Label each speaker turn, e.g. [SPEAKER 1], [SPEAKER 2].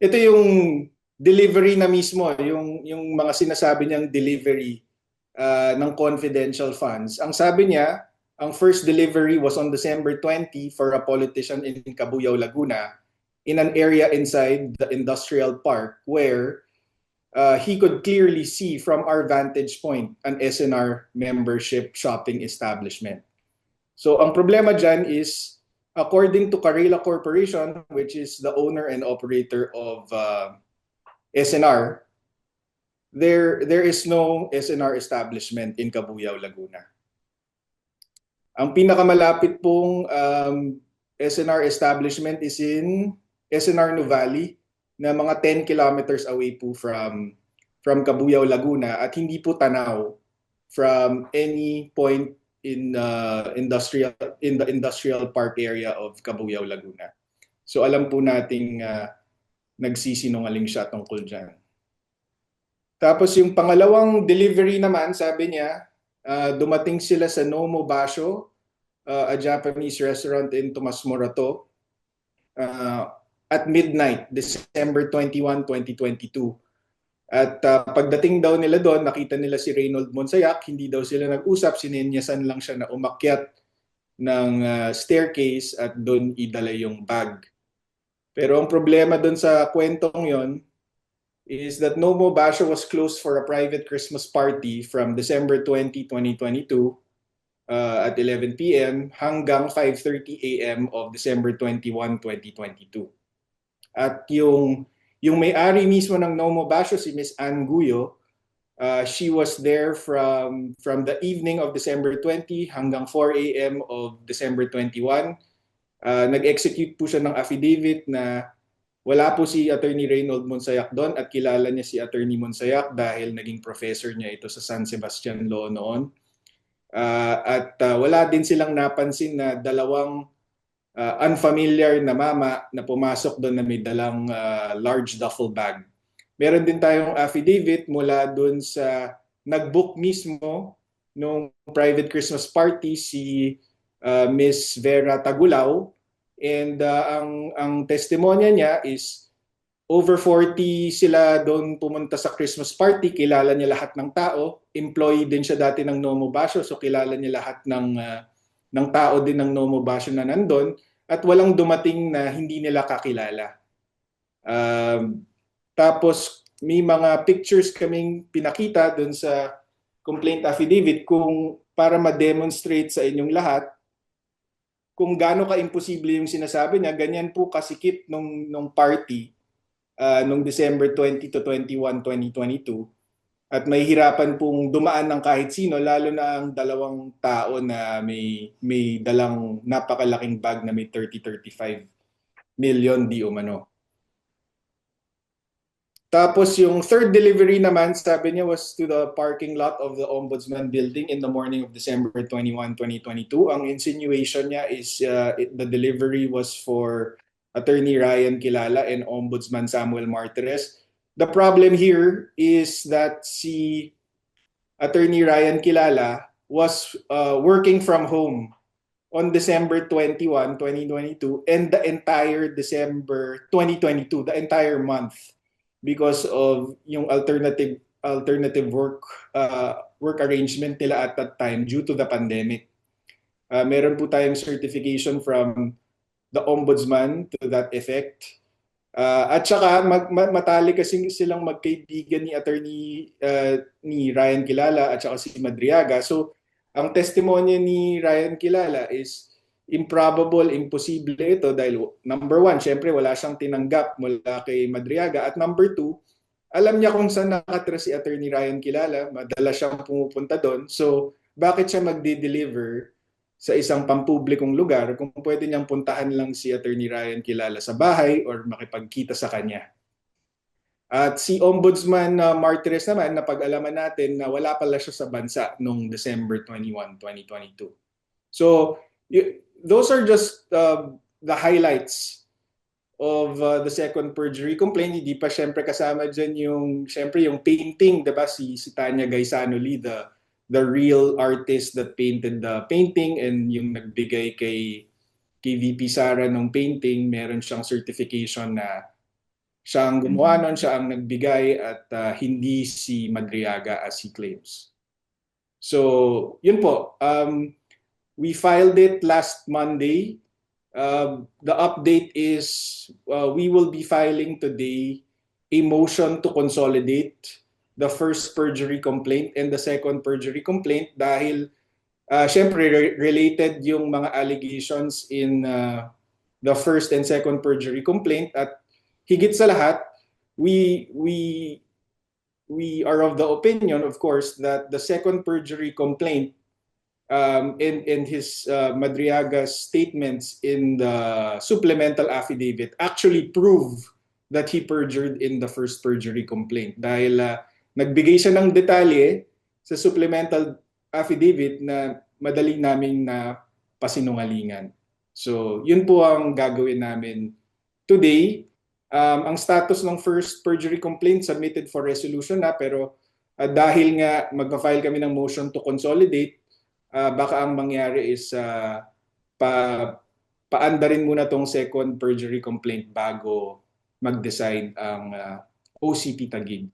[SPEAKER 1] Ito yung delivery na mismo, yung mga sinasabi niyang delivery ng confidential funds. Ang sabi niya, ang first delivery was on December 20 for a politician in Cabuyao, Laguna, in an area inside the industrial park where he could clearly see from our vantage point an SNR membership shopping establishment. So ang problema dyan is, according to Carrila Corporation, which is the owner and operator of SNR, there is no SNR establishment in Cabuyao, Laguna. Ang pinakamalapit pong SNR establishment is in SNR Nuvali, na mga 10 kilometers away po from Cabuyao, Laguna, at hindi po tanaw from any point in the industrial park area of Cabuyao, Laguna. So alam po nating nagsisinungaling siya tungkol dyan. Tapos yung pangalawang delivery naman, sabi niya, dumating sila sa Nomo Basho, a Japanese restaurant in Tomas Morato, at midnight, December 21, 2022. At pagdating daw nila doon, nakita nila si Reynold Monsayak, hindi daw sila nag-usap, sinenyasan lang siya na umakyat ng staircase at doon idala yung bag. Pero ang problema doon sa kwentong yon is that Nomo Basho was closed for a private Christmas party from December 20, 2022 at 11 p.m. hanggang 5:30 a.m. of December 21, 2022. At yung may-ari mismo ng Nomo Basho, si Miss Ann Guyo, she was there from the evening of December 20 hanggang 4 a.m. of December 21. Nag-execute po siya ng affidavit na wala po si Attorney Reynold Monsayak doon at kilala niya si Attorney Monsayak dahil naging professor niya ito sa San Sebastian Law noon. At wala din silang napansin na dalawang unfamiliar na mama na pumasok doon na may dalang large duffel bag. Meron din tayong affidavit mula doon sa nag-book mismo nung private Christmas party, si Miss Vera Tagulao, and ang testimonya niya is over 40 sila doon pumunta sa Christmas party, kilala niya lahat ng tao, employee din siya dati ng Nomo Basho, so kilala niya lahat ng tao din ng Nomo Basho na nandun, at walang dumating na hindi nila kakilala. Tapos may mga pictures kaming pinakita doon sa complaint affidavit kung para ma-demonstrate sa inyong lahat kung gaano ka-imposible yung sinasabi niya. Ganyan po kasikip nung party nung December 20 to 21, 2022. At may hirapan pong dumaan ng kahit sino, lalo na ang dalawang tao na may dalang napakalaking bag na may 30-35 million di umano. Tapos yung third delivery naman, sabi niya, was to the parking lot of the Ombudsman building in the morning of December 21, 2022. Ang insinuation niya is the delivery was for Attorney Ryan Kilala and Ombudsman Samuel Martires. The problem here is that si Attorney Ryan Kilala was working from home on December 21, 2022 and the entire December 2022, the entire month, because of yung alternative work arrangement nila at that time due to the pandemic. Meron po tayong certification from the Ombudsman to that effect. At saka matalik kasi silang magkaibigan ni Attorney ni Ryan Kilala at saka si Madriaga. So ang testimonya ni Ryan Kilala is improbable, imposible ito dahil number one, syempre wala siyang tinanggap mula kay Madriaga, at number two, alam niya kung saan nakatira si Attorney Ryan Kilala, madalas siyang pumupunta doon. So bakit siya magde-deliver sa isang pampublikong lugar kung pwede niyang puntahan lang si Attorney Ryan Kilala sa bahay or makipagkita sa kanya? At si Ombudsman Martires naman, napag-alaman natin na wala pala siya sa bansa noong December 21, 2022. So those are just the highlights of the second perjury complaint. Hindi pa syempre kasama dyan yung painting, diba? Si Tanya Gaisano Lee, the real artist that painted the painting, and yung nagbigay kay VP Sara ng painting, meron siyang certification na Siya ang gumawa nun, siya ang nagbigay at hindi si Madriaga as he claims. So, yun po. We filed it last Monday. The update is we will be filing today a motion to consolidate the first perjury complaint and the second perjury complaint dahil syempre related yung mga allegations in the first and second perjury complaint at higit sa lahat we are of the opinion, of course, that the second perjury complaint and his Madriaga's statements in the supplemental affidavit actually prove that he perjured in the first perjury complaint dahil nagbigay siya ng detalye sa supplemental affidavit na madali naming na pasinungalingan. So, yun po ang gagawin namin today. Ang status ng first perjury complaint submitted for resolution na pero dahil nga magpa-file kami ng motion to consolidate, baka ang mangyari is paandarin muna tong second perjury complaint bago mag-decide ang OCP Taguig.